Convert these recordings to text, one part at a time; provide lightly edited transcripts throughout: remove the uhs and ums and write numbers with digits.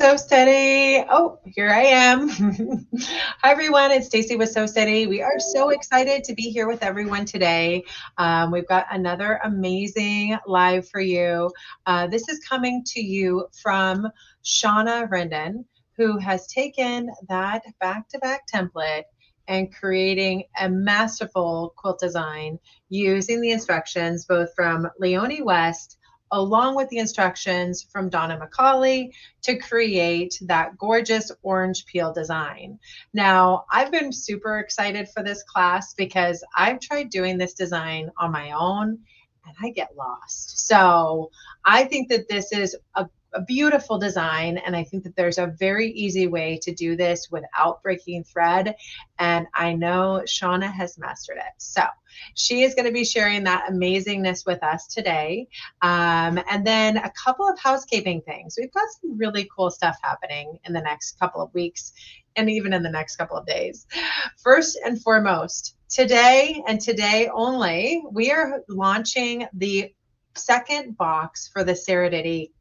So Steady. Oh, here I am. Hi, everyone. It's Stacy with So Steady. We are so excited to be here with everyone today. We've got another amazing live for you. This is coming to you from Shanna Rendon, who has taken that back-to-back template and creating a masterful quilt design using the instructions both from Leonie West along with the instructions from Donna McCauley to create that gorgeous orange peel design. Now, I've been super excited for this class because I've tried doing this design on my own and I get lost. So I think that this is a beautiful design, and I think that there's a very easy way to do this without breaking thread, and I know Shanna has mastered it. So she is going to be sharing that amazingness with us today. And then a couple of housekeeping things. We've got some really cool stuff happening in the next couple of weeks and even in the next couple of days. First and foremost, today and today only, we are launching the second box for the Sarah Diddy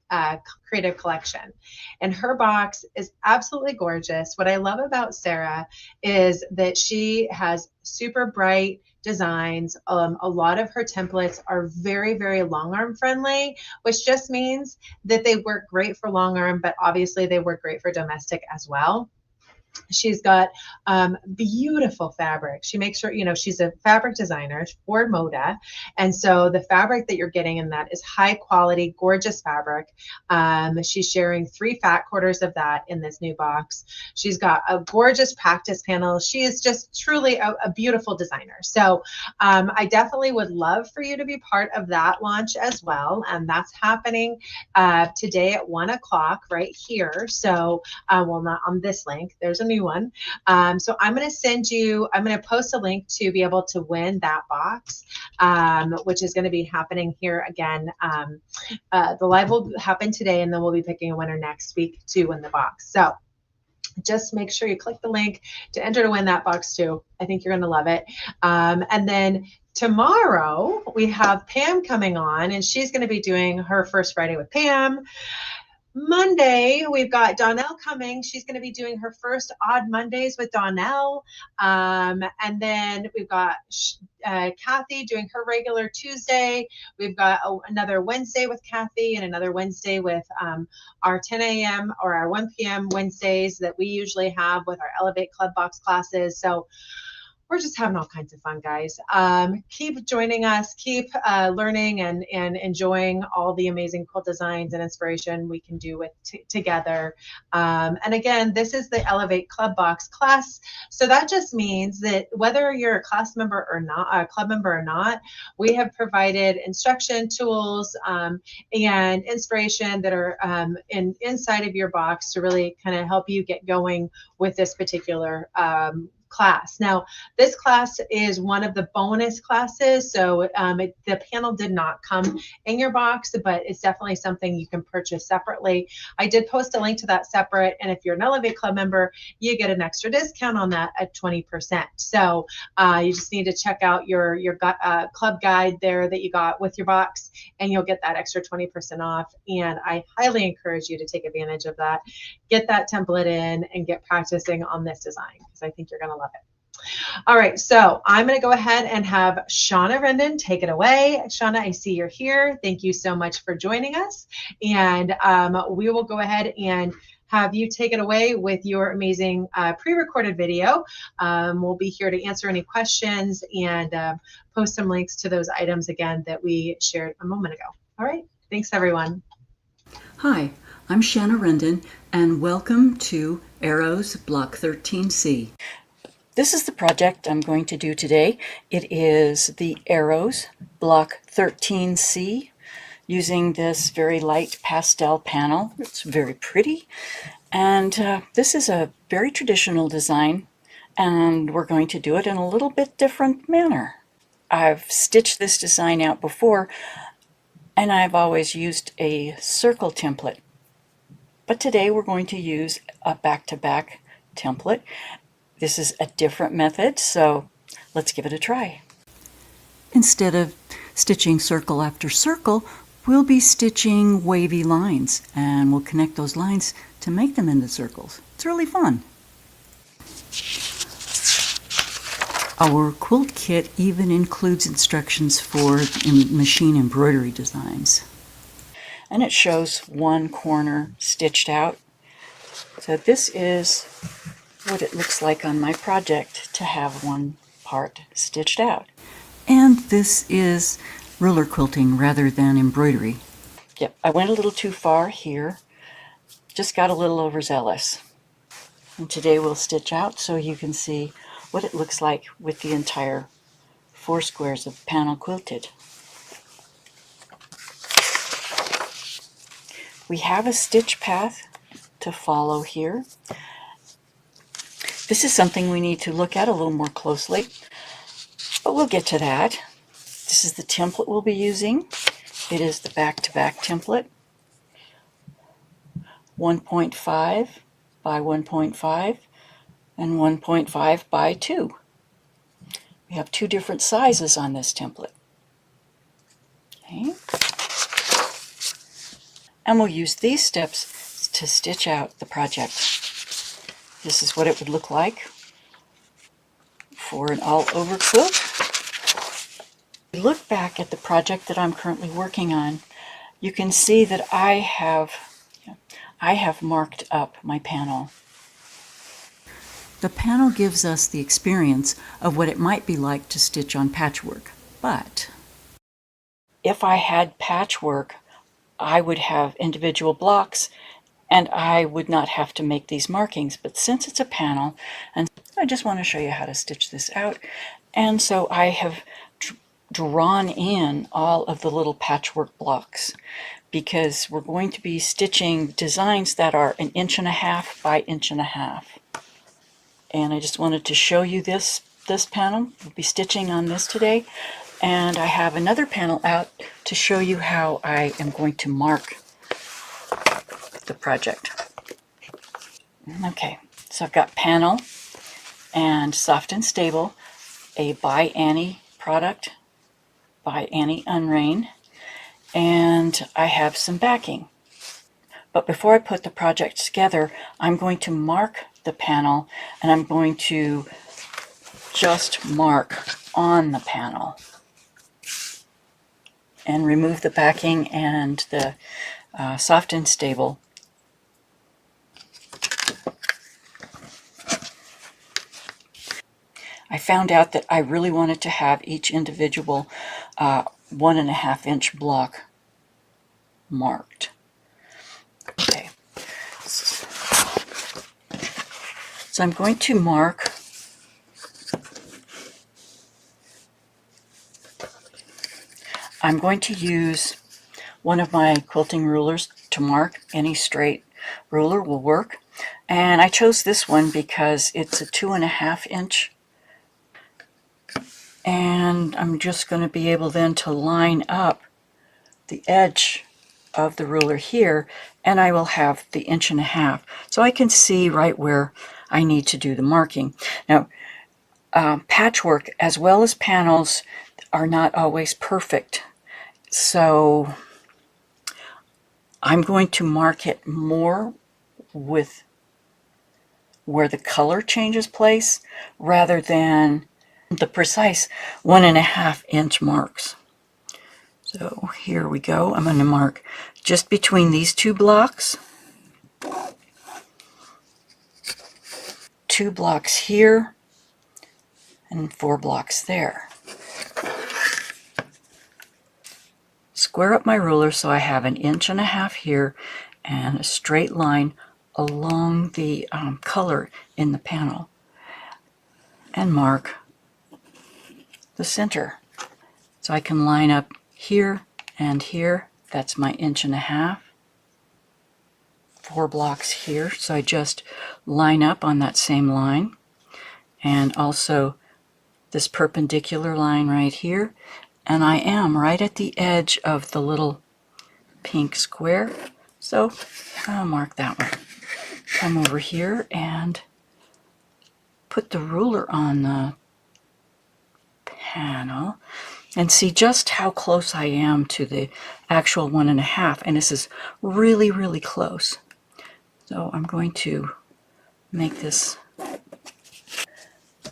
creative collection, and her box is absolutely gorgeous. What I love about Sarah is that she has super bright designs. A lot of her templates are very, very long arm friendly, which just means that they work great for long arm, but obviously they work great for domestic as well. She's got beautiful fabric. She makes sure, she's a fabric designer for Moda. And so the fabric that you're getting in that is high quality, gorgeous fabric. She's sharing 3 fat quarters of that in this new box. She's got a gorgeous practice panel. She is just truly a beautiful designer. So I definitely would love for you to be part of that launch as well. And that's happening today at 1 o'clock right here. So, well, not on this link. There's a new one. So I'm going to post a link to be able to win that box, which is going to be happening here again. The live will happen today, and then we'll be picking a winner next week to win the box. So just make sure you click the link to enter to win that box too. I think you're going to love it. And then tomorrow we have Pam coming on, and she's going to be doing her first Friday with Pam. Monday, we've got Donnell coming. She's going to be doing her first Odd Mondays with Donnell. And then we've got Kathy doing her regular Tuesday. We've got another Wednesday with Kathy and another Wednesday with our 10 a.m. or our 1 p.m. Wednesdays that we usually have with our Elevate Club Box classes. So we're just having all kinds of fun, guys. Keep joining us, keep learning and enjoying all the amazing quilt designs and inspiration we can do with together. And again, this is the Elevate Club Box class. So that just means that whether you're a class member or not, a club member or not, we have provided instruction tools and inspiration that are inside of your box to really kind of help you get going with this particular class. Now, this class is one of the bonus classes, so the panel did not come in your box, but it's definitely something you can purchase separately. I did post a link to that separate, and if you're an Elevate Club member, you get an extra discount on that at 20%. So you just need to check out your club guide there that you got with your box, and you'll get that extra 20% off. And I highly encourage you to take advantage of that. Get that template in and get practicing on this design, because I think you're going to love it. All right, so I'm going to go ahead and have Shanna Rendon take it away. Shanna, I see you're here. Thank you so much for joining us. And we will go ahead and have you take it away with your amazing pre-recorded video. We'll be here to answer any questions and post some links to those items again that we shared a moment ago. All right, thanks everyone. Hi, I'm Shanna Rendon, and welcome to Arrows Block 13C. This is the project I'm going to do today. It is the Arrows Block 13C using this very light pastel panel. It's very pretty, and this is a very traditional design, and we're going to do it in a little bit different manner. I've stitched this design out before, and I've always used a circle template. But today we're going to use a back-to-back template. This is a different method, so let's give it a try. Instead of stitching circle after circle, We'll be stitching wavy lines, and we'll connect those lines to make them into circles. It's really fun. Our quilt kit even includes instructions for machine embroidery designs. And it shows one corner stitched out. So this is what it looks like on my project to have one part stitched out. And this is ruler quilting rather than embroidery. Yep, I went a little too far here. Just got a little overzealous. And today we'll stitch out so you can see what it looks like with the entire 4 squares of panel quilted. We have a stitch path to follow here. This is something we need to look at a little more closely, but we'll get to that. This is the template we'll be using. It is the back-to-back template, 1.5 by 1.5 and 1.5 by 2. We have 2 different sizes on this template. Okay. And we'll use these steps to stitch out the project. This is what it would look like for an all-over quilt. If you look back at the project that I'm currently working on, you can see that I have marked up my panel. The panel gives us the experience of what it might be like to stitch on patchwork, but if I had patchwork, I would have individual blocks and I would not have to make these markings. But since it's a panel, and I just want to show you how to stitch this out, and so I have drawn in all of the little patchwork blocks because we're going to be stitching designs that are 1.5 inches by 1.5 inches. And I just wanted to show you this panel. We'll be stitching on this today. And I have another panel out to show you how I am going to mark the project. Okay, so I've got panel and Soft and Stable, a by Annie product, by Annie Unrain, and I have some backing. But before I put the project together, I'm going to mark the panel, and I'm going to just mark on the panel and remove the backing and the Soft and Stable. I found out that I really wanted to have each individual 1.5 inch block marked. Okay. So I'm going to mark I'm going to use one of my quilting rulers to mark. Any straight ruler will work. And I chose this one because it's a 2.5 inch. And I'm just going to be able then to line up the edge of the ruler here, and I will have the 1.5 inches. So I can see right where I need to do the marking. Now, patchwork as well as panels are not always perfect. So I'm going to mark it more with where the color changes place rather than the precise 1.5 inch marks. So here we go. I'm going to mark just between these 2 blocks, 2 blocks here, and 4 blocks there. Square up my ruler so I have 1.5 inches here and a straight line along the color in the panel, and mark the center. So I can line up here and here. That's my 1.5 inches. 4 blocks here. So I just line up on that same line, and also this perpendicular line right here. And I am right at the edge of the little pink square. So I'll mark that one. Come over here and put the ruler on the panel. and see just how close I am to the actual 1.5, and this is really, really close. So I'm going to make this.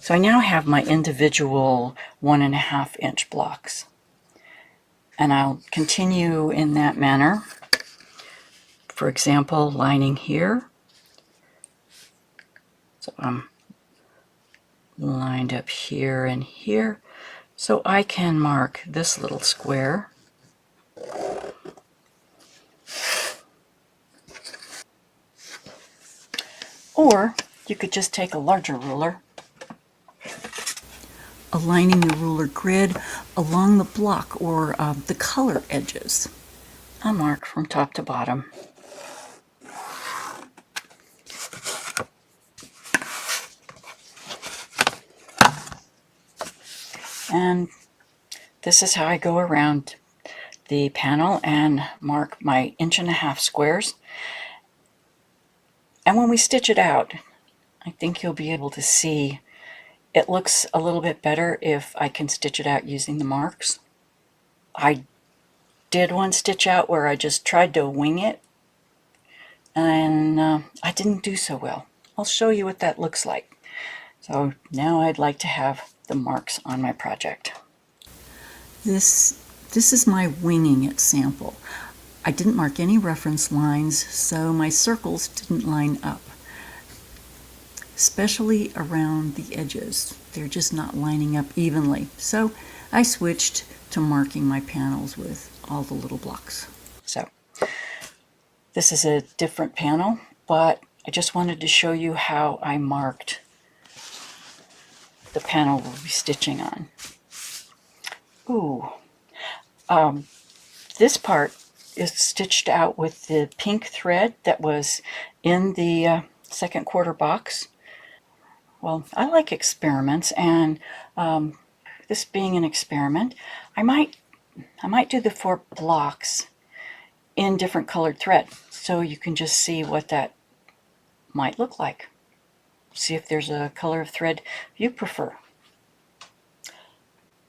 So I now have my individual 1.5 inch blocks, and I'll continue in that manner. For example, lining here. So I'm lined up here and here. So I can mark this little square. Or you could just take a larger ruler, aligning the ruler grid along the block or the color edges. I'll mark from top to bottom. And this is how I go around the panel and mark my 1.5 squares. And when we stitch it out, I think you'll be able to see it looks a little bit better if I can stitch it out using the marks. I did one stitch out where I just tried to wing it, and I didn't do so well. I'll show you what that looks like. So now I'd like to have the marks on my project. This is my winging it sample. I didn't mark any reference lines, so my circles didn't line up, especially around the edges. They're just not lining up evenly. So I switched to marking my panels with all the little blocks. So this is a different panel, but I just wanted to show you how I marked the panel we'll be stitching on. Ooh, this part is stitched out with the pink thread that was in the second quarter box. Well, I like experiments, and this being an experiment, I might do the 4 blocks in different colored thread, so you can just see what that might look like. See if there's a color of thread you prefer.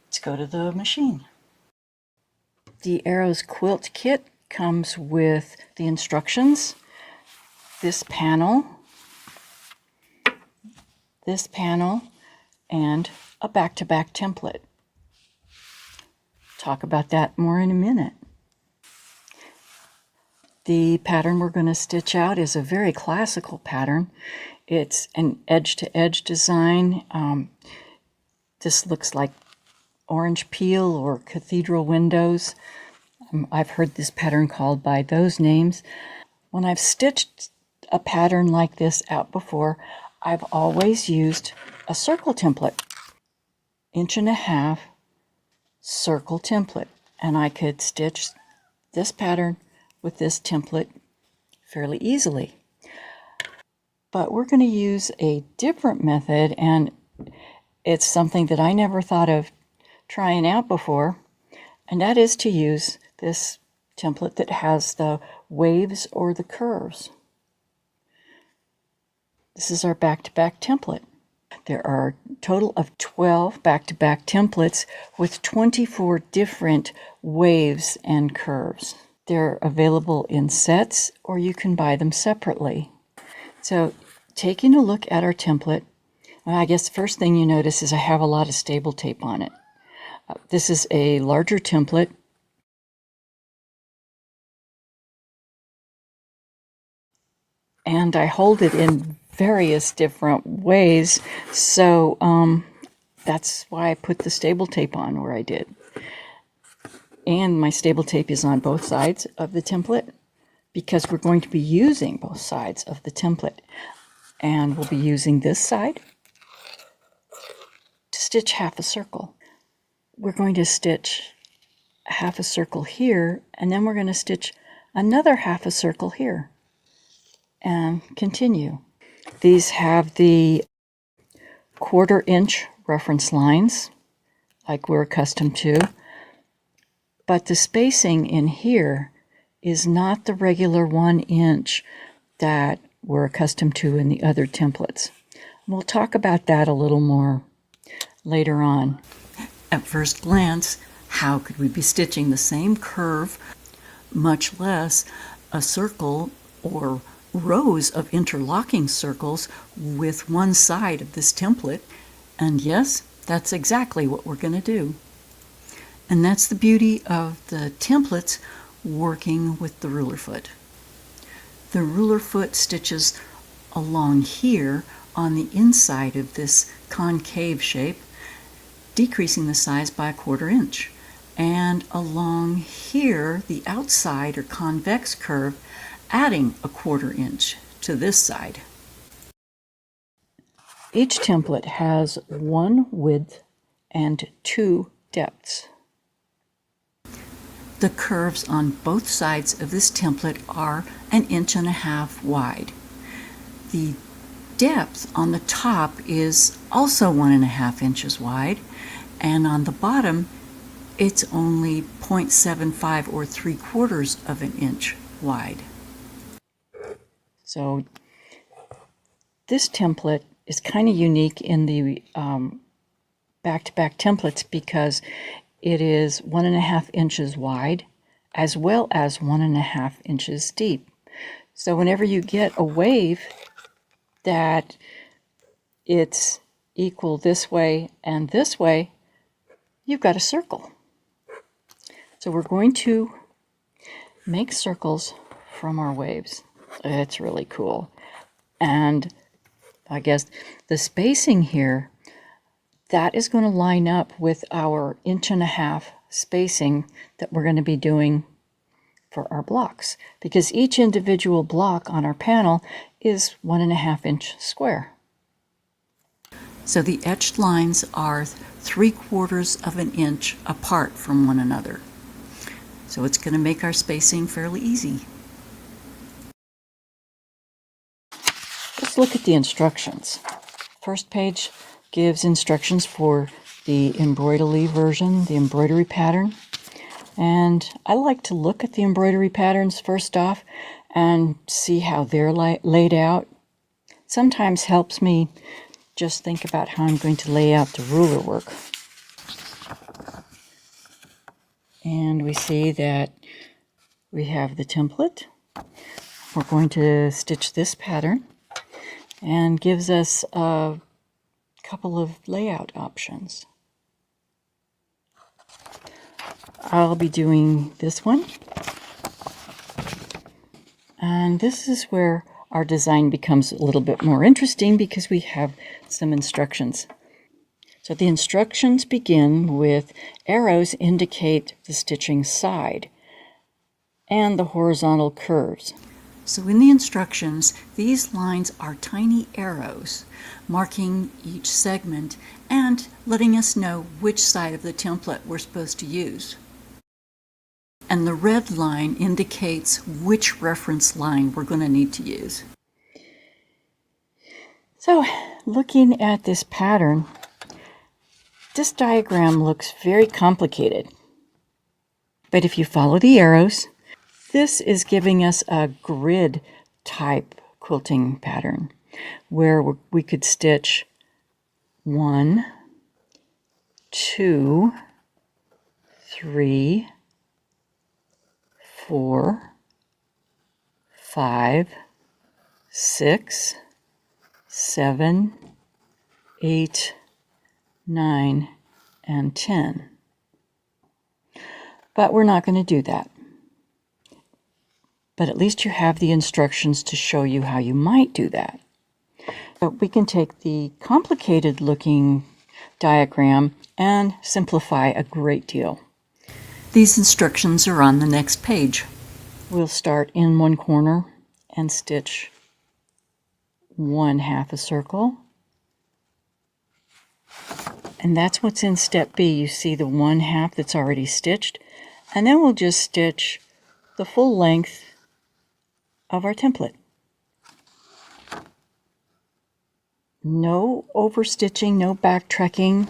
Let's go to the machine. The Arrows quilt kit comes with the instructions, this panel, and a back-to-back template. Talk about that more in a minute. The pattern we're going to stitch out is a very classical pattern. It's an edge-to-edge design. This looks like orange peel or cathedral windows. I've heard this pattern called by those names. When I've stitched a pattern like this out before, I've always used a circle template, 1.5 inch circle template, and I could stitch this pattern with this template fairly easily. But we're going to use a different method, and it's something that I never thought of trying out before, and that is to use this template that has the waves or the curves. This is our back-to-back template. There are a total of 12 back-to-back templates with 24 different waves and curves. They're available in sets, or you can buy them separately. So taking a look at our template, well, I guess the first thing you notice is I have a lot of stable tape on it. This is a larger template. And I hold it in various different ways, so that's why I put the stable tape on where I did. And my stable tape is on both sides of the template because we're going to be using both sides of the template. And we'll be using this side to stitch half a circle. We're going to stitch half a circle here, and then we're going to stitch another half a circle here and continue. These have the 1/4 inch reference lines like we're accustomed to, but the spacing in here is not the regular 1 inch that we're accustomed to in the other templates. We'll talk about that a little more later on. At first glance, How could we be stitching the same curve, much less a circle or rows of interlocking circles with one side of this template? And yes, that's exactly what we're going to do. And that's the beauty of the templates working with the ruler foot. The ruler foot stitches along here on the inside of this concave shape, decreasing the size by 1/4 inch. And along here, the outside or convex curve, adding 1/4 inch to this side. Each template has 1 width and 2 depths. The curves on both sides of this template are 1.5 inches wide. The depth on the top is also 1.5 inches wide, and on the bottom it's only 0.75 or 3/4 of an inch wide. So this template is kind of unique in the back-to-back templates because it is 1.5 inches wide as well as 1.5 inches deep. So whenever you get a wave that it's equal this way and this way, you've got a circle. So we're going to make circles from our waves. It's really cool. And I guess the spacing here, that is going to line up with our 1.5 inch spacing that we're going to be doing for our blocks, because each individual block on our panel is 1.5 inch square. So the etched lines are 3/4 of an inch apart from one another. So it's going to make our spacing fairly easy. Let's look at the instructions. First page gives instructions for the embroidery version, the embroidery pattern. And I like to look at the embroidery patterns first off and see how they're laid out. Sometimes helps me just think about how I'm going to lay out the ruler work. And we see that we have the template. We're going to stitch this pattern, and gives us a couple of layout options. I'll be doing this one, and this is where our design becomes a little bit more interesting because we have some instructions. So the instructions begin with arrows indicate the stitching side and the horizontal curves. So in the instructions, these lines are tiny arrows marking each segment and letting us know which side of the template we're supposed to use. And the red line indicates which reference line we're going to need to use. So looking at this pattern, this diagram looks very complicated. But if you follow the arrows, this is giving us a grid type quilting pattern where we could stitch 1, 2, 3, 4, 5, 6, 7, 8, 9, and 10. But we're not going to do that. But at least you have the instructions to show you how you might do that. But we can take the complicated looking diagram and simplify a great deal. These instructions are on the next page. We'll start in one corner and stitch 1/2 a circle. And that's what's in step B. You see the 1/2 that's already stitched. And then we'll just stitch the full length of our template. No overstitching, no backtracking.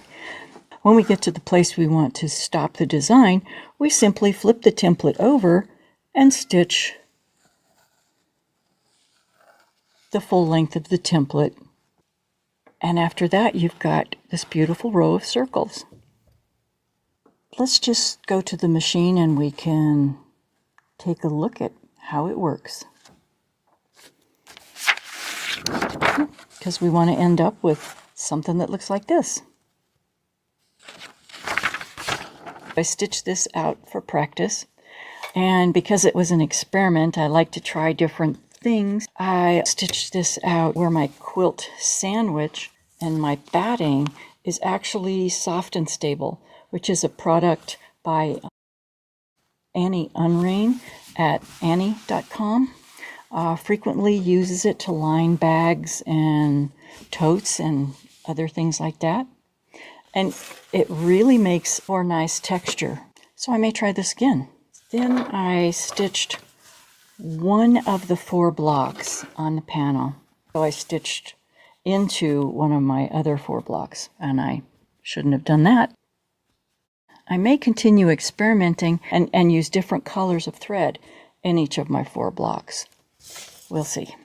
When we get to the place we want to stop the design, we simply flip the template over and stitch the full length of the template. And after that, you've got this beautiful row of circles. let's just go to the machine and we can take a look at how it works. Because we want to end up with something that looks like this. I stitched this out for practice, and because it was an experiment, I like to try different things. I stitched this out where my quilt sandwich and my batting is actually Soft and Stable, which is a product by Annie Unrain at Annie.com. Frequently uses it to line bags and totes and other things like that. And it really makes for nice texture. So I may try this again. Then I stitched one of the 4 blocks on the panel. So I stitched into one of my other 4 blocks, and I shouldn't have done that. I may continue experimenting and use different colors of thread in each of my 4 blocks. We'll see.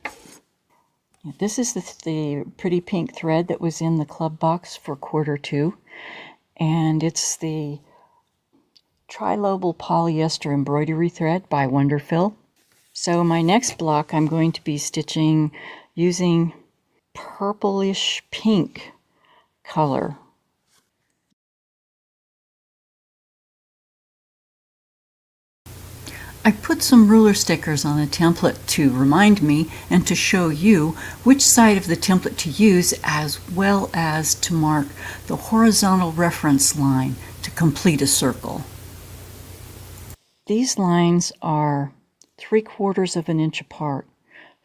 This is the pretty pink thread that was in the club box for quarter 2, and it's the trilobal polyester embroidery thread by Wonderfill. So my next block I'm going to be stitching using purplish pink color. I put some ruler stickers on the template to remind me and to show you which side of the template to use, as well as to mark the horizontal reference line to complete a circle. These lines are 3/4 of an inch apart,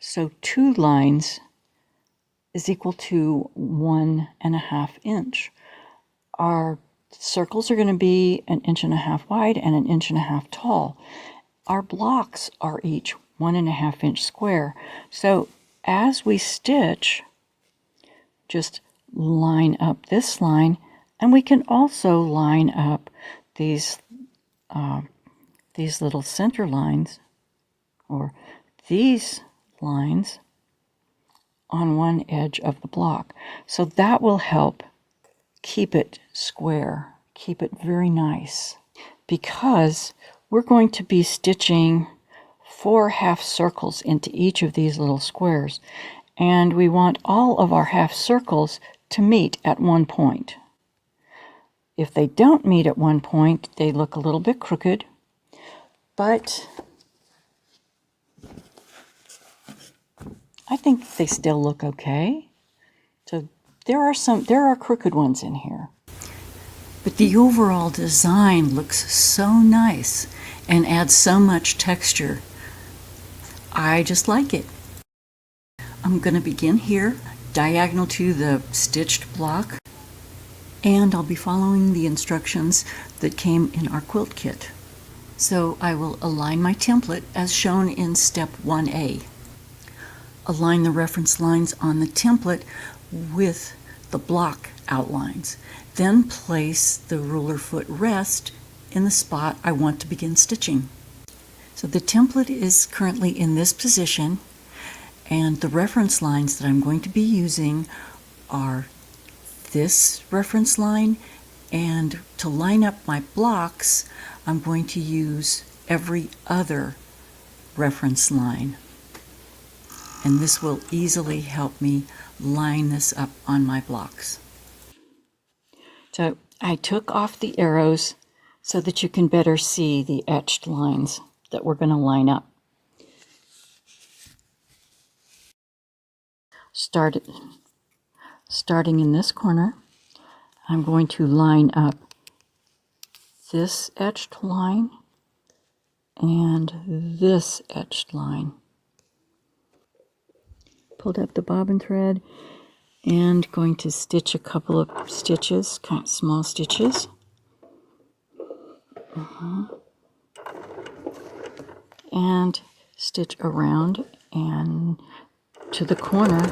so 2 lines is equal to 1.5 inch. Our circles are going to be 1.5 inches wide and 1.5 inches tall. Our blocks are each 1.5 inch square. So as we stitch, just line up this line, and we can also line up these little center lines, or these lines, on one edge of the block. So that will help keep it square, keep it very nice, because we're going to be stitching 4 half circles into each of these little squares, and we want all of our half circles to meet at one point. If they don't meet at one point, they look a little bit crooked, but I think they still look okay. So there are crooked ones in here. But the overall design looks so nice and adds so much texture. I just like it. I'm going to begin here, diagonal to the stitched block, and I'll be following the instructions that came in our quilt kit. So I will align my template as shown in step 1A. Align the reference lines on the template with the block outlines. Then place the ruler foot rest in the spot I want to begin stitching. So the template is currently in this position, and the reference lines that I'm going to be using are this reference line, and to line up my blocks, I'm going to use every other reference line. And this will easily help me line this up on my blocks. So I took off the arrows so that you can better see the etched lines that we're going to line up. Starting in this corner, I'm going to line up this etched line and this etched line. Pulled up the bobbin thread and going to stitch a couple of stitches, kind of small stitches. And stitch around and to the corner.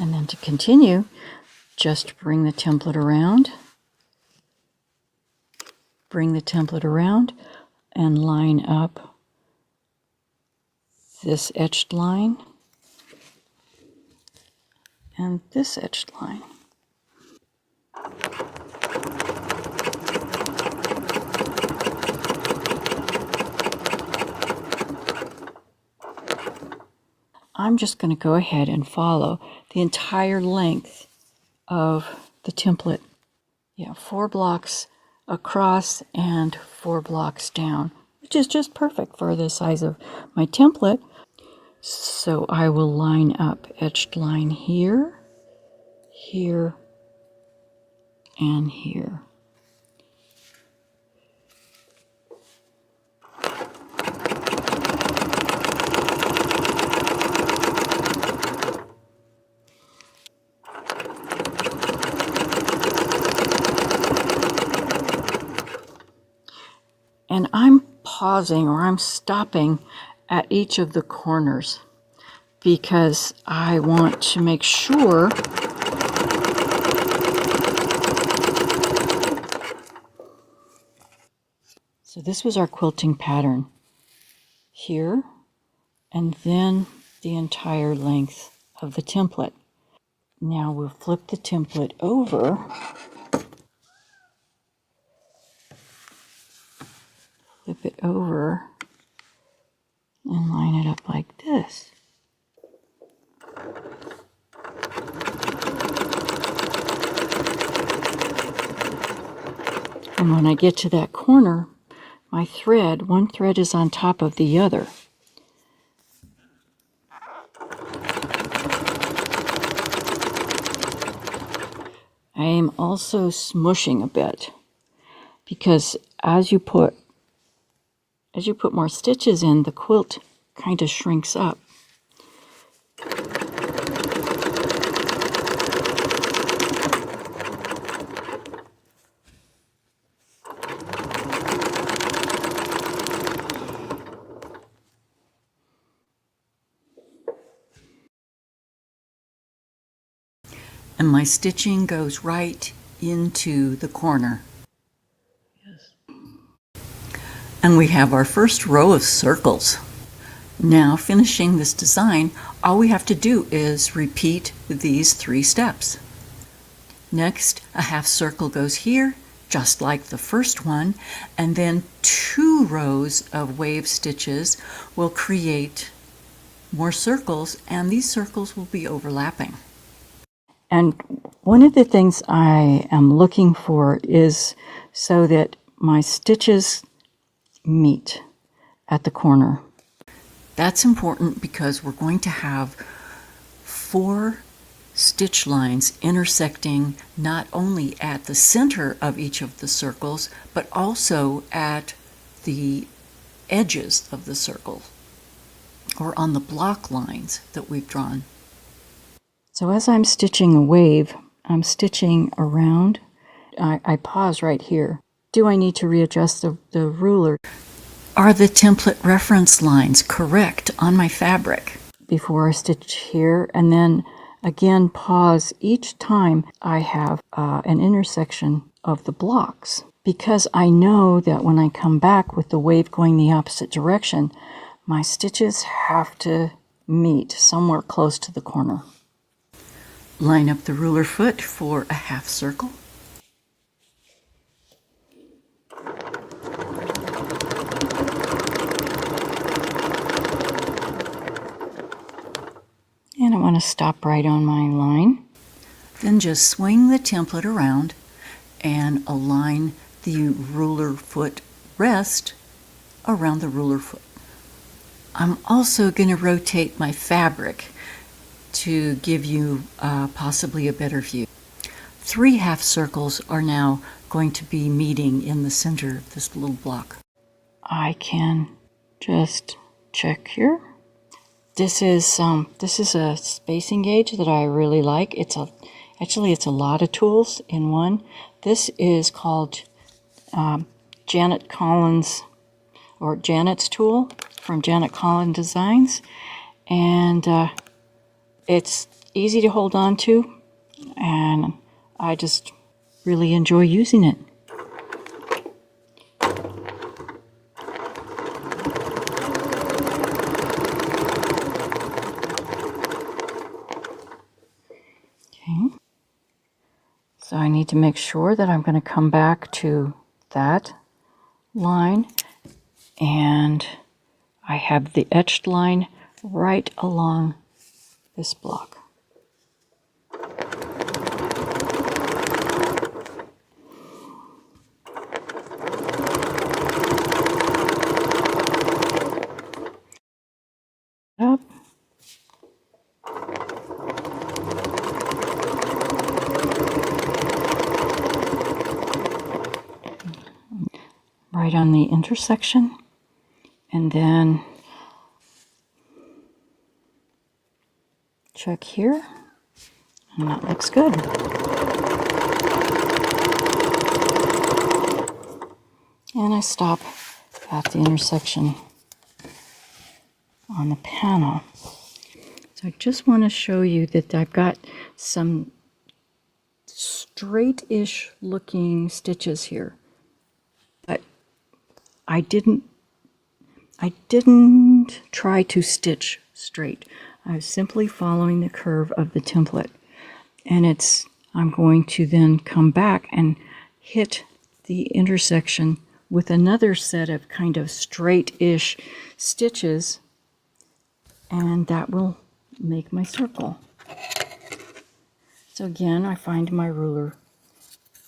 And then to continue, just bring the template around and line up this etched line and this edged line. I'm just going to go ahead and follow the entire length of the template. Yeah, 4 blocks across and 4 blocks down, which is just perfect for the size of my template. So I will line up edged line here, here, and here. And I'm pausing or I'm stopping at each of the corners because I want to make sure so this was our quilting pattern here and then the entire length of the template. Now we'll flip the template over, flip it over and line it up like this. And when I get to that corner, my thread, one thread is on top of the other. I am also smushing a bit because as you put more stitches in, the quilt kind of shrinks up. And my stitching goes right into the corner. Yes. And we have our first row of circles. Now, finishing this design, all we have to do is repeat these 3 steps. Next, a half circle goes here, just like the first one, and then 2 rows of wave stitches will create more circles, and these circles will be overlapping. And one of the things I am looking for is so that my stitches meet at the corner. That's important because we're going to have 4 stitch lines intersecting not only at the center of each of the circles, but also at the edges of the circle or on the block lines that we've drawn. So as I'm stitching a wave, I'm stitching around. I pause right here. Do I need to readjust the ruler? Are the template reference lines correct on my fabric? Before I stitch here, and then again pause each time I have an intersection of the blocks. Because I know that when I come back with the wave going the opposite direction, my stitches have to meet somewhere close to the corner. Line up the ruler foot for a half circle. And I want to stop right on my line. Then just swing the template around and align the ruler foot rest around the ruler foot. I'm also going to rotate my fabric to give you possibly a better view. 3 half circles are now going to be meeting in the center of this little block. I can just check here. This is a spacing gauge that I really like. It's a lot of tools in one. This is called Janet Collins, or Janet's tool from Janet Collins Designs, and it's easy to hold on to, and I just really enjoy using it. need to make sure that I'm going to come back to that line, and I have the etched line right along this block. Up. Right on the intersection, and then check here, and that looks good. And I stop at the intersection on the panel. So I just want to show you that I've got some straight-ish looking stitches here, but I didn't try to stitch straight. I was simply following the curve of the template, and I'm going to then come back and hit the intersection with another set of kind of straight-ish stitches, and that will make my circle. So again, I find my ruler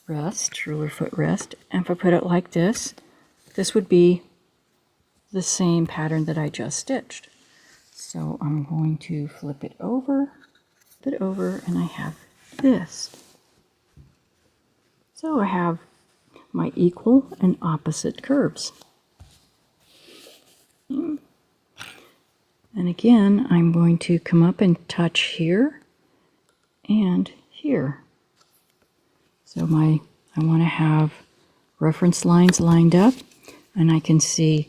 foot rest, and if I put it like this, this would be the same pattern that I just stitched. So I'm going to flip it over, and I have this. So I have my equal and opposite curves. And again, I'm going to come up and touch here and here. So I want to have reference lines lined up, and I can see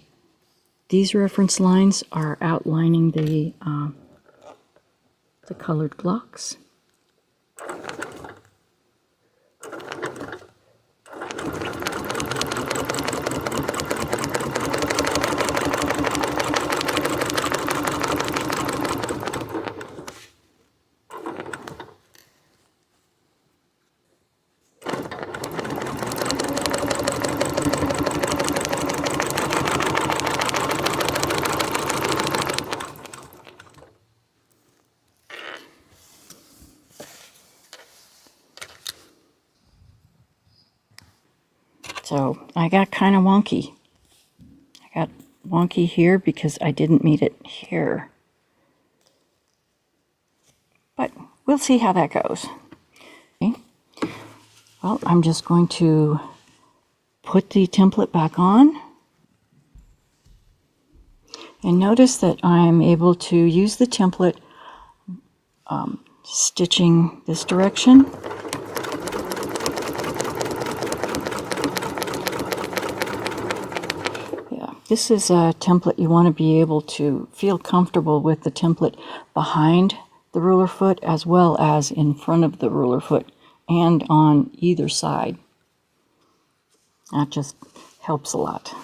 these reference lines are outlining the colored blocks. So I got kind of wonky. I got wonky here because I didn't meet it here. But we'll see how that goes. Okay. Well, I'm just going to put the template back on. And notice that I'm able to use the template stitching this direction. This is a template you want to be able to feel comfortable with the template behind the ruler foot as well as in front of the ruler foot and on either side. That just helps a lot.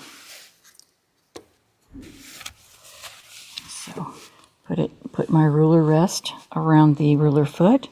So put my ruler rest around the ruler foot.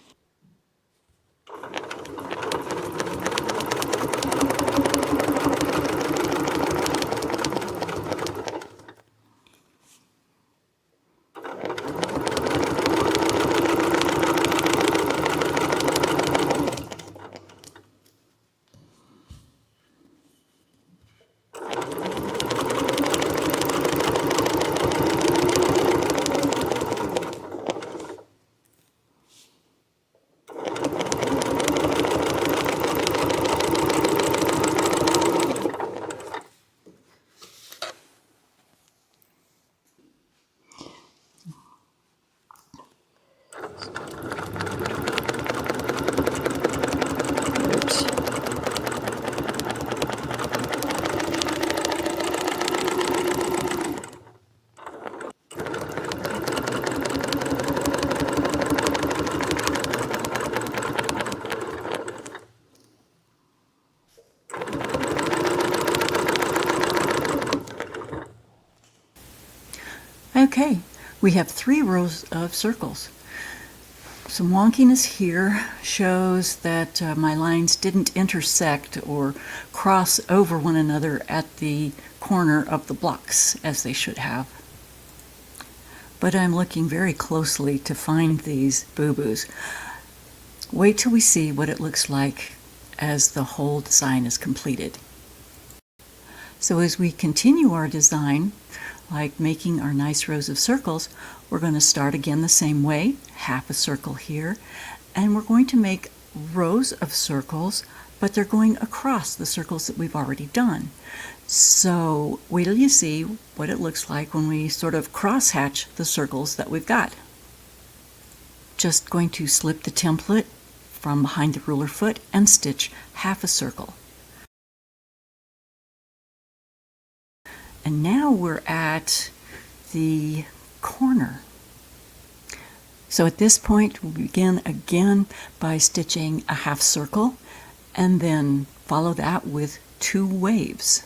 Okay, we have 3 rows of circles. Some wonkiness here shows that my lines didn't intersect or cross over one another at the corner of the blocks as they should have. But I'm looking very closely to find these boo-boos. Wait till we see what it looks like as the whole design is completed. So as we continue our design, like making our nice rows of circles, we're going to start again the same way, half a circle here, and we're going to make rows of circles, but they're going across the circles that we've already done. So wait till you see what it looks like when we sort of cross-hatch the circles that we've got. Just going to slip the template from behind the ruler foot and stitch half a circle. And now we're at the corner. So at this point, we'll begin again by stitching a half circle and then follow that with 2 waves.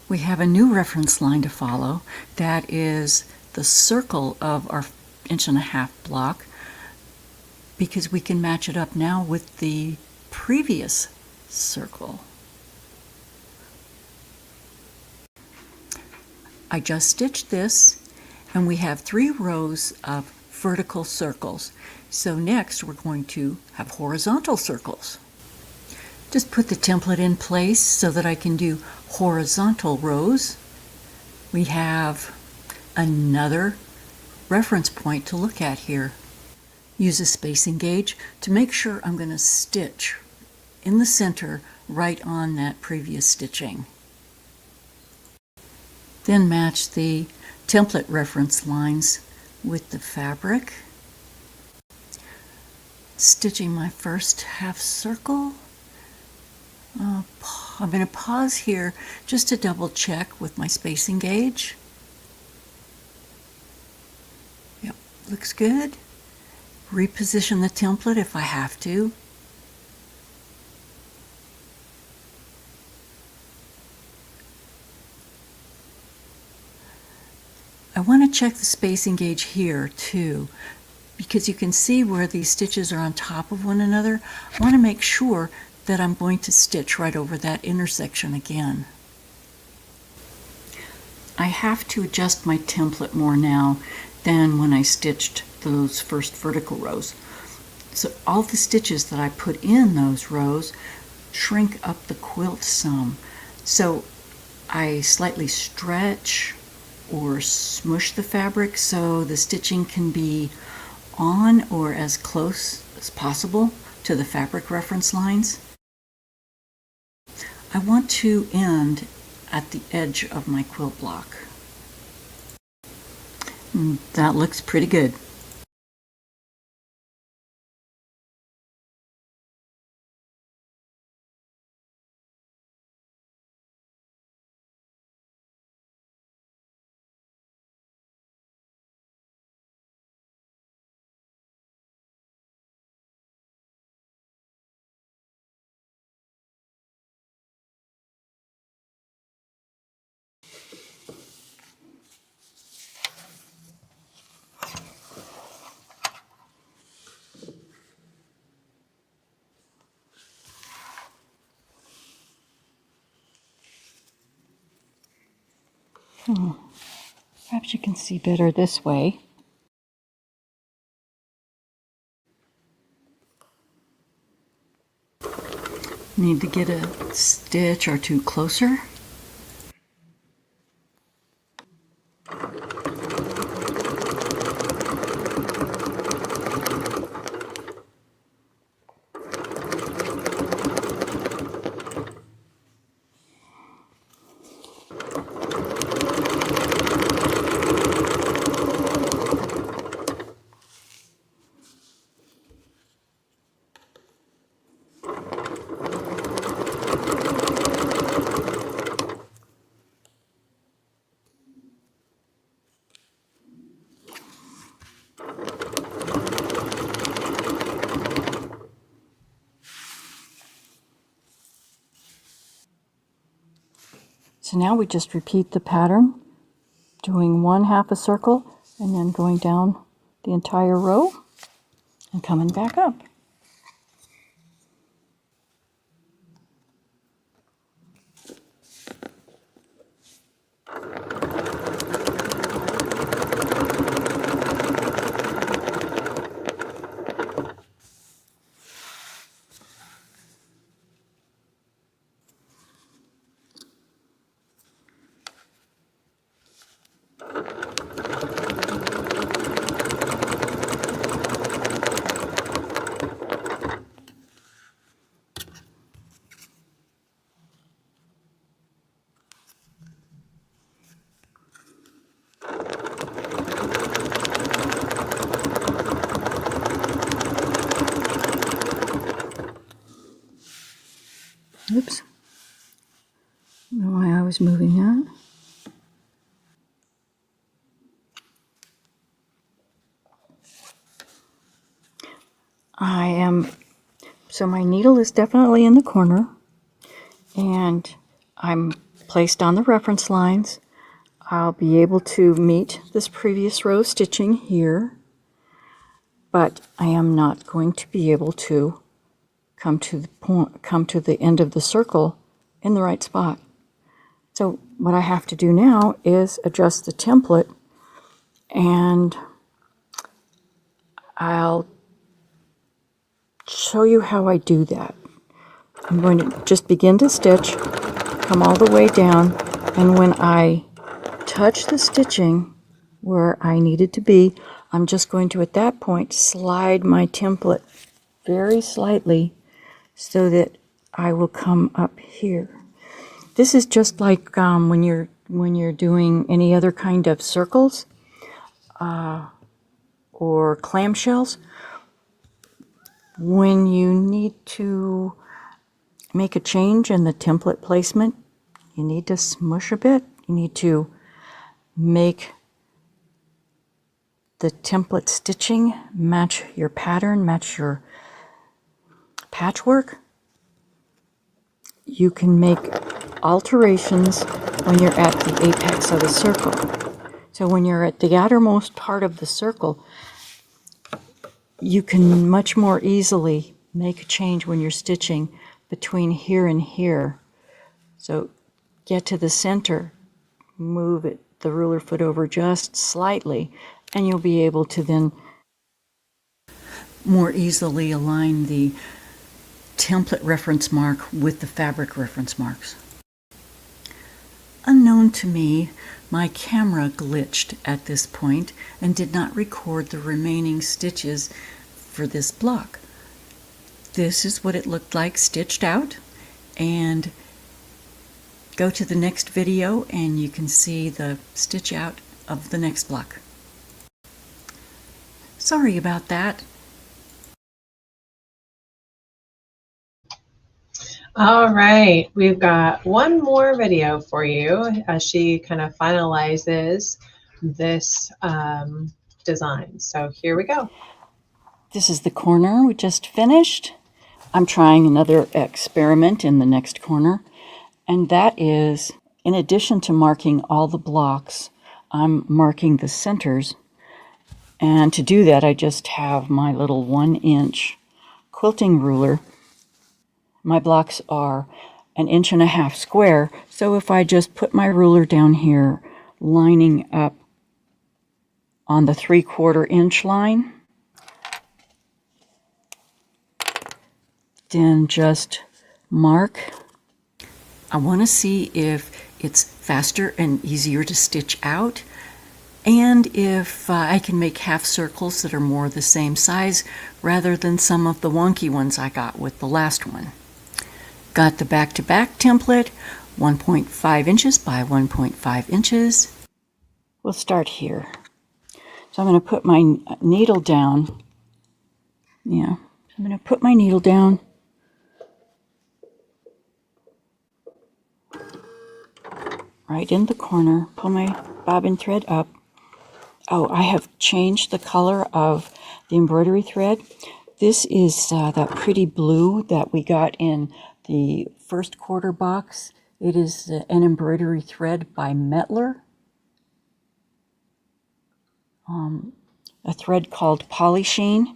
We have a new reference line to follow. That is the circle of our 1.5-inch block, because we can match it up now with the previous circle. I just stitched this, and we have 3 rows of vertical circles. So next we're going to have horizontal circles. Just put the template in place so that I can do horizontal rows. We have another reference point to look at here. Use a spacing gauge to make sure I'm going to stitch in the center right on that previous stitching. Then match the template reference lines with the fabric. Stitching my first half circle. I'm going to pause here just to double check with my spacing gauge. Yep, looks good. Reposition the template if I have to. I want to check the spacing gauge here too, because you can see where these stitches are on top of one another. I want to make sure that I'm going to stitch right over that intersection again. I have to adjust my template more now than when I stitched those first vertical rows. So all the stitches that I put in those rows shrink up the quilt some. So I slightly stretch or smush the fabric so the stitching can be on or as close as possible to the fabric reference lines. I want to end at the edge of my quilt block. That looks pretty good. Perhaps you can see better this way. Need to get a stitch or 2 closer. So now we just repeat the pattern, doing 1/2 a circle and then going down the entire row. and coming back up. Oops. I don't know why I was moving that. So my needle is definitely in the corner, and I'm placed on the reference lines. I'll be able to meet this previous row of stitching here, but I am not going to be able to come to the end of the circle in the right spot. So what I have to do now is adjust the template, and I'll show you how I do that. I'm going to just begin to stitch, come all the way down, and when I touch the stitching where I need it to be, I'm just going to, at that point, slide my template very slightly so that I will come up here. This is just like when you're doing any other kind of circles or clamshells. When you need to make a change in the template placement, you need to smush a bit. You need to make the template stitching match your pattern, match your patchwork. You can make alterations when you're at the apex of the circle. So when you're at the outermost part of the circle, you can much more easily make a change when you're stitching between here and here. So get to the center, move it, the ruler foot over just slightly, and you'll be able to then more easily align the template reference mark with the fabric reference marks. Unknown to me, my camera glitched at this point and did not record the remaining stitches for this block. This is what it looked like stitched out, and go to the next video and you can see the stitch out of the next block. Sorry about that. All right, we've got one more video for you as she kind of finalizes this design. So here we go. This is the corner we just finished. I'm trying another experiment in the next corner, and that is, in addition to marking all the blocks, I'm marking the centers. And to do that, I just have my little 1-inch quilting ruler. My blocks are 1.5 inches square, so if I just put my ruler down here, lining up on the 3/4 inch line, then just mark. I want to see if it's faster and easier to stitch out, and if I can make half circles that are more the same size rather than some of the wonky ones I got with the last one. Got the back-to-back template, 1.5 inches by 1.5 inches. We'll start here. So I'm going to put my needle down. Yeah, I'm going to put my needle down. Right in the corner, pull my bobbin thread up. Oh, I have changed the color of the embroidery thread. This is that pretty blue that we got in the first quarter box. It is an embroidery thread by Metler. A thread called Polysheen.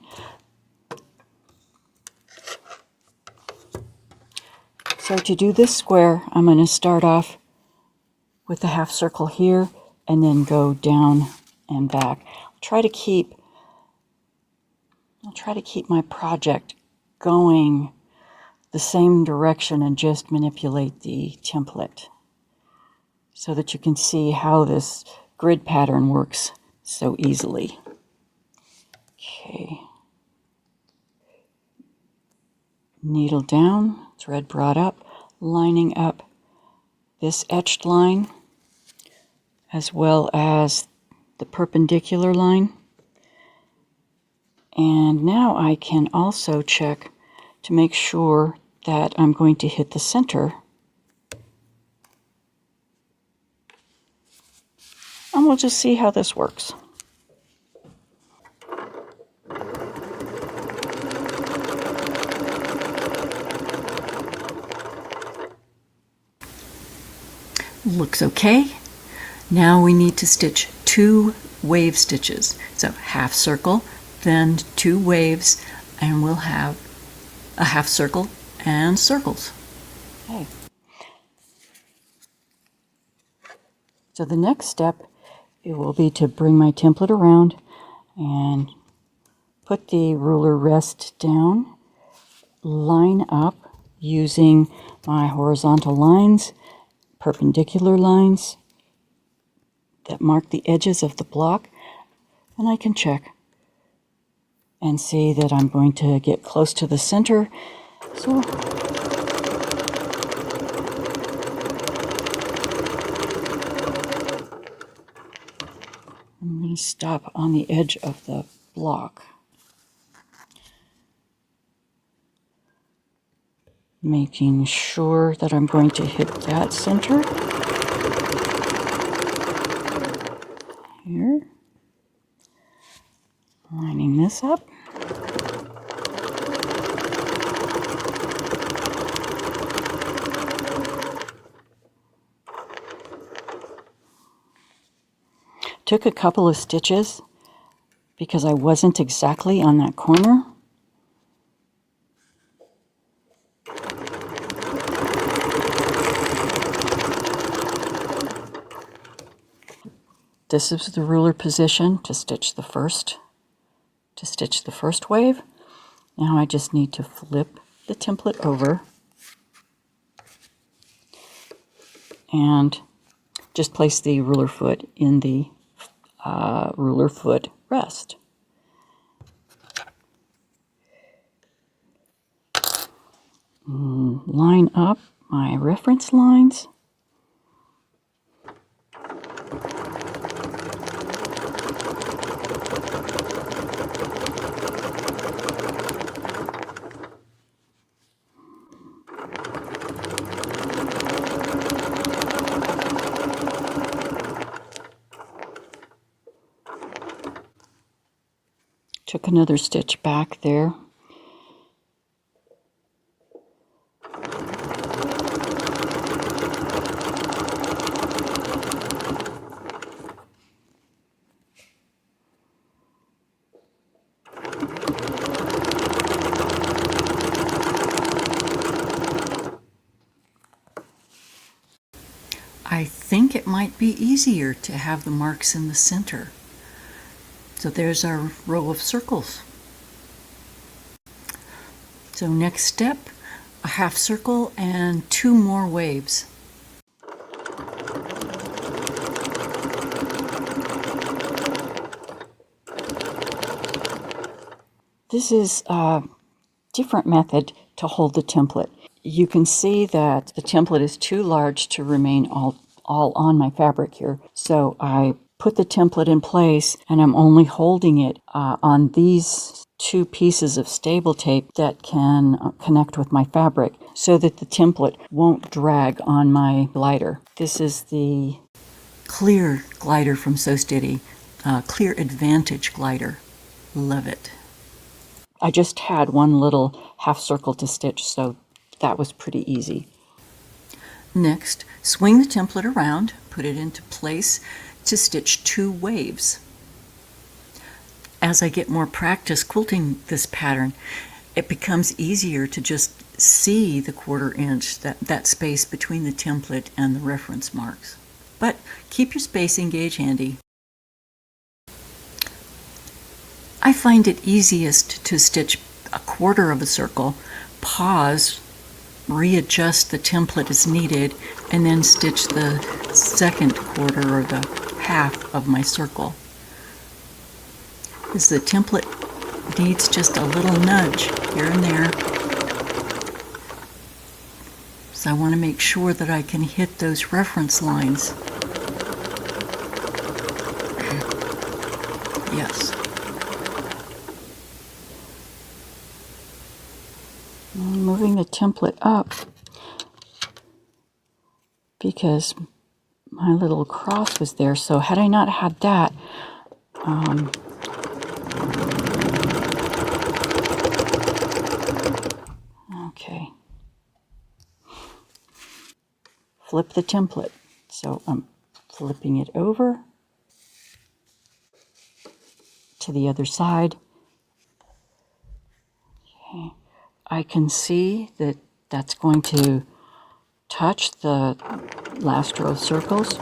So to do this square, I'm going to start off with a half circle here and then go down and back. I'll try to keep my project going the same direction and just manipulate the template so that you can see how this grid pattern works so easily. Okay. Needle down, thread brought up, lining up this etched line as well as the perpendicular line. And now I can also check to make sure that I'm going to hit the center. And we'll just see how this works. Looks okay. Now we need to stitch 2 wave stitches. So half circle, then 2 waves, and we'll have a half circle and circles. Okay. So the next step, it will be to bring my template around and put the ruler rest down, line up using my horizontal lines, perpendicular lines that mark the edges of the block, and I can check and see that I'm going to get close to the center. So I'm going to stop on the edge of the block, making sure that I'm going to hit that center. Here. Lining this up. Took a couple of stitches because I wasn't exactly on that corner. This is the ruler position to stitch the first wave. Now I just need to flip the template over and just place the ruler foot in the ruler foot rest. Line up my reference lines. Took another stitch back there. I think it might be easier to have the marks in the center. So there's our row of circles. So next step, a half circle and 2 more waves. This is a different method to hold the template. You can see that the template is too large to remain all on my fabric here. So I put the template in place and I'm only holding it on these 2 pieces of stable tape that can connect with my fabric so that the template won't drag on my glider. This is the clear glider from Sew Steady, Clear Advantage glider. Love it. I just had one little half circle to stitch, so that was pretty easy. Next, swing the template around, put it into place to stitch 2 waves. As I get more practice quilting this pattern, it becomes easier to just see the 1/4 inch, that space between the template and the reference marks. But keep your spacing gauge handy. I find it easiest to stitch a 1/4 of a circle, pause, readjust the template as needed, and then stitch the second 1/4 or the half of my circle. As the template needs just a little nudge here and there. So I want to make sure that I can hit those reference lines. Yes. I'm moving the template up because my little cross was there, so had I not had that, okay. Flip the template. So I'm flipping it over to the other side. Okay. I can see that that's going to touch the last row of circles.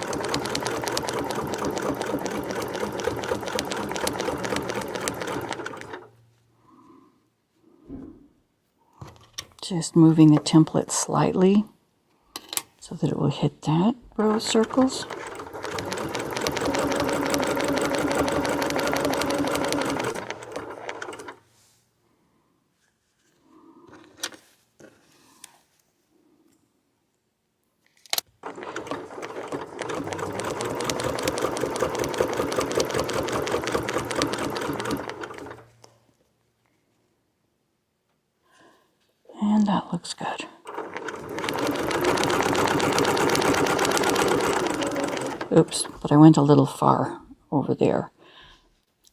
Just moving the template slightly so that it will hit that row of circles. And that looks good. Oops, but I went a little far over there.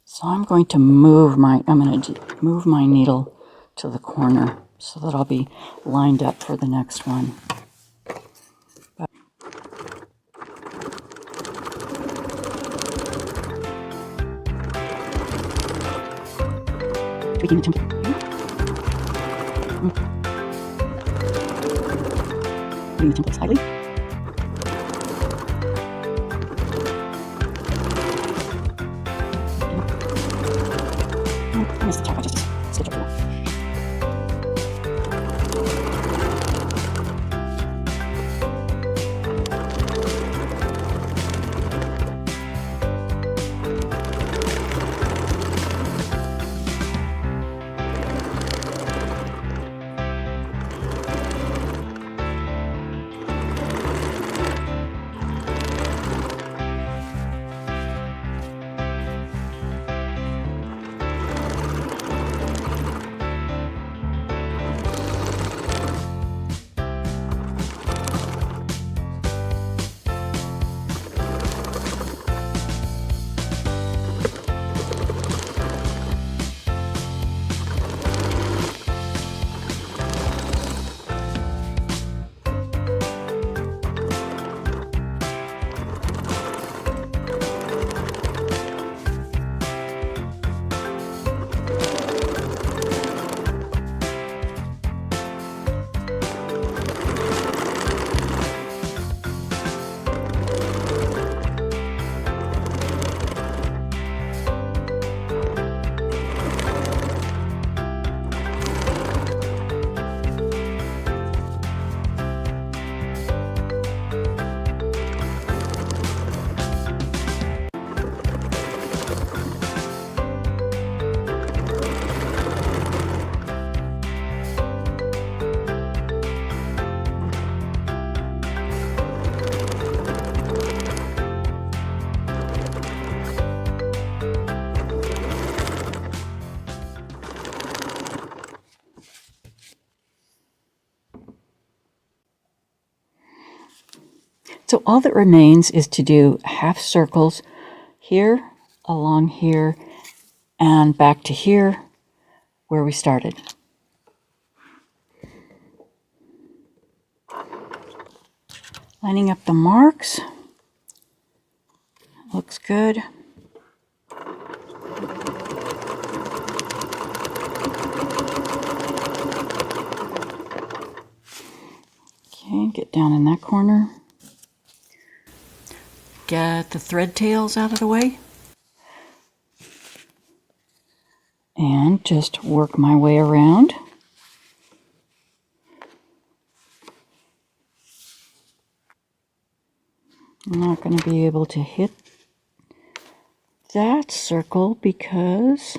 So I'm going to move my needle to the corner so that I'll be lined up for the next one. Tweaking the template. Moving the template slightly. I missed the top. I just stitched over that. So all that remains is to do half circles here, along here, and back to here where we started. Lining up the marks. Looks good. Okay, get down in that corner. Get the thread tails out of the way. And just work my way around. I'm not going to be able to hit that circle because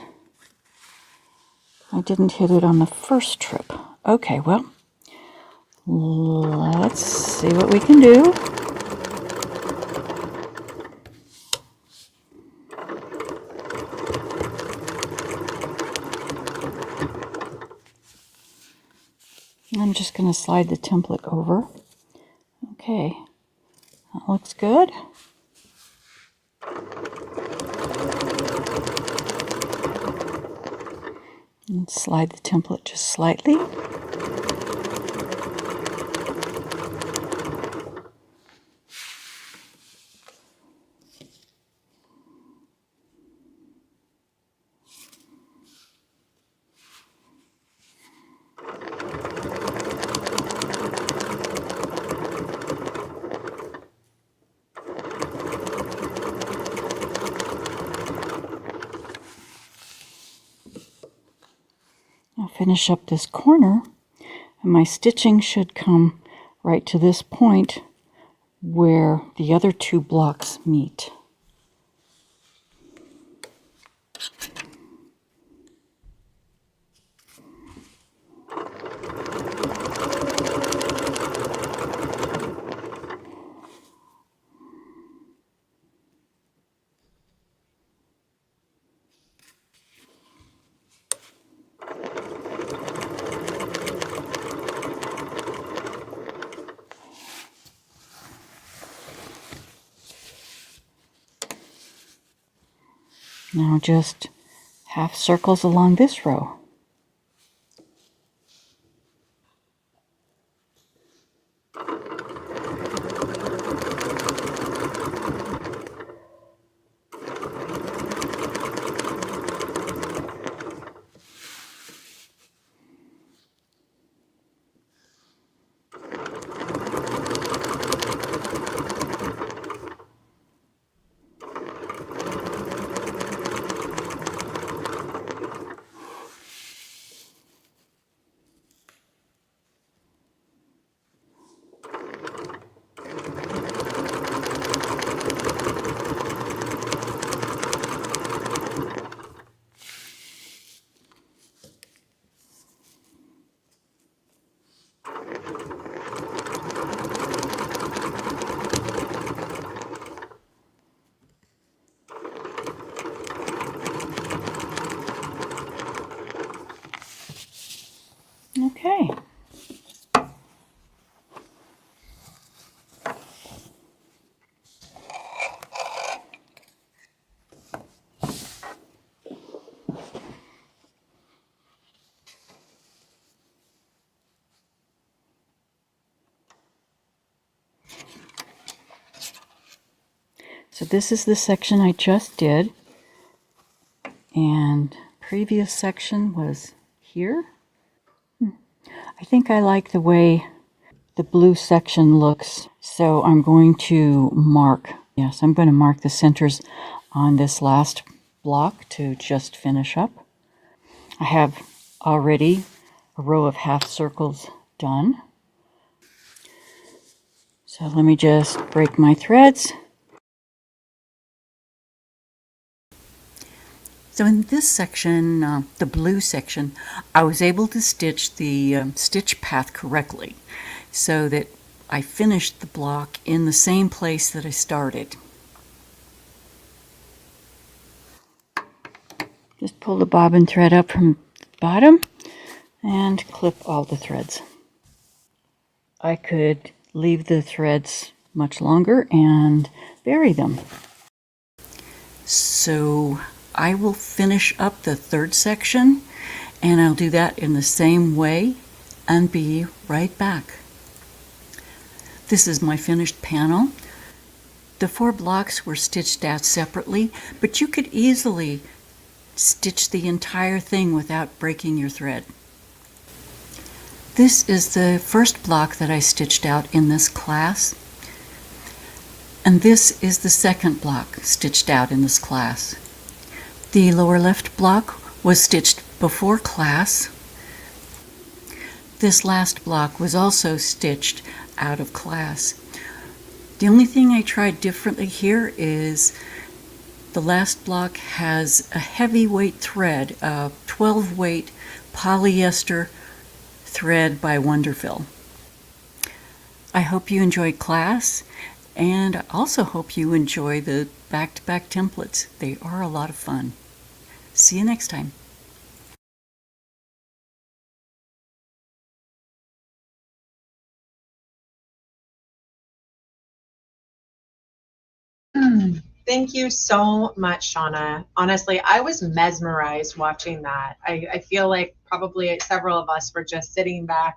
I didn't hit it on the first trip. Okay, well, let's see what we can do. I'm just going to slide the template over. Okay, that looks good. And slide the template just slightly. I'll finish up this corner, and my stitching should come right to this point where the other two blocks meet. Now just half circles along this row. Okay. So this is the section I just did, and previous section was here. I think I like the way the blue section looks, so I'm going to mark, yes, I'm going to mark the centers on this last block to just finish up. I have already a row of half circles done. So let me just break my threads. So in this section, the blue section, I was able to stitch the stitch path correctly so that I finished the block in the same place that I started. Just pull the bobbin thread up from the bottom and clip all the threads. I could leave the threads much longer and bury them. So I will finish up the third section, and I'll do that in the same way and be right back. This is my finished panel. The 4 blocks were stitched out separately, but you could easily stitch the entire thing without breaking your thread. This is the first block that I stitched out in this class, and this is the second block stitched out in this class. The lower left block was stitched before class. This last block was also stitched out of class. The only thing I tried differently here is the last block has a heavyweight thread, a 12 weight polyester thread by Wonderfil. I hope you enjoyed class, and I also hope you enjoy the back-to-back templates. They are a lot of fun. See you next time. Thank you so much, Shauna. Honestly, I was mesmerized watching that. I feel like probably several of us were just sitting back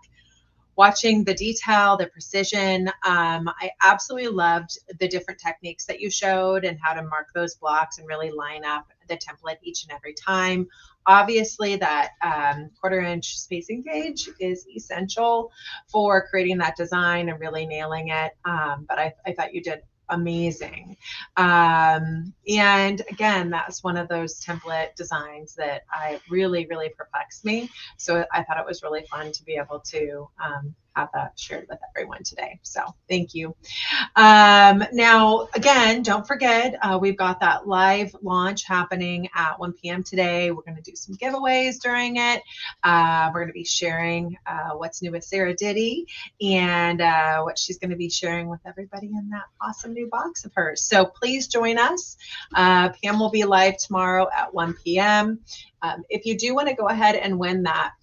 watching the detail, the precision. I absolutely loved the different techniques that you showed and how to mark those blocks and really line up the template each and every time. Obviously, that 1/4 inch spacing gauge is essential for creating that design and really nailing it. But I thought you did amazing. And again, that's one of those template designs that I really perplexed me. So I thought it was really fun to be able to have that shared with everyone today. So thank you. Now, again, don't forget, we've got that live launch happening at 1 p.m. today. We're going to do some giveaways during it. We're going to be sharing what's new with Sarah Diddy and what she's going to be sharing with everybody in that awesome new box of hers. So please join us. Pam will be live tomorrow at 1 p.m. If you do want to go ahead and win that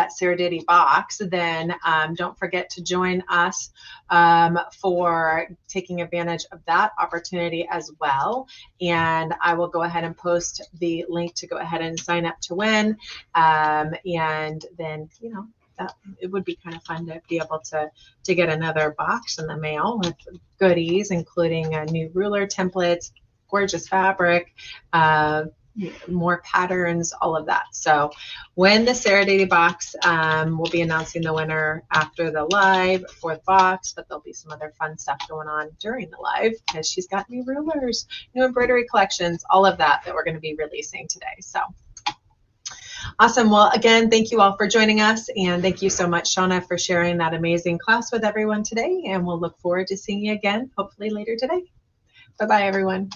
Sarah Diddy box, then don't forget to join us for taking advantage of that opportunity as well. And I will go ahead and post the link to go ahead and sign up to win. And then, you know, that it would be kind of fun to be able to get another box in the mail with goodies, including new ruler templates, gorgeous fabric, more patterns, all of that. So when the Sarah Diddy box, we'll be announcing the winner after the live for the box, but there'll be some other fun stuff going on during the live because she's got new rulers, new embroidery collections, all of that we're going to be releasing today. So awesome. Well, again, thank you all for joining us, and thank you so much, Shauna, for sharing that amazing class with everyone today, and we'll look forward to seeing you again, hopefully later today. Bye-bye, everyone.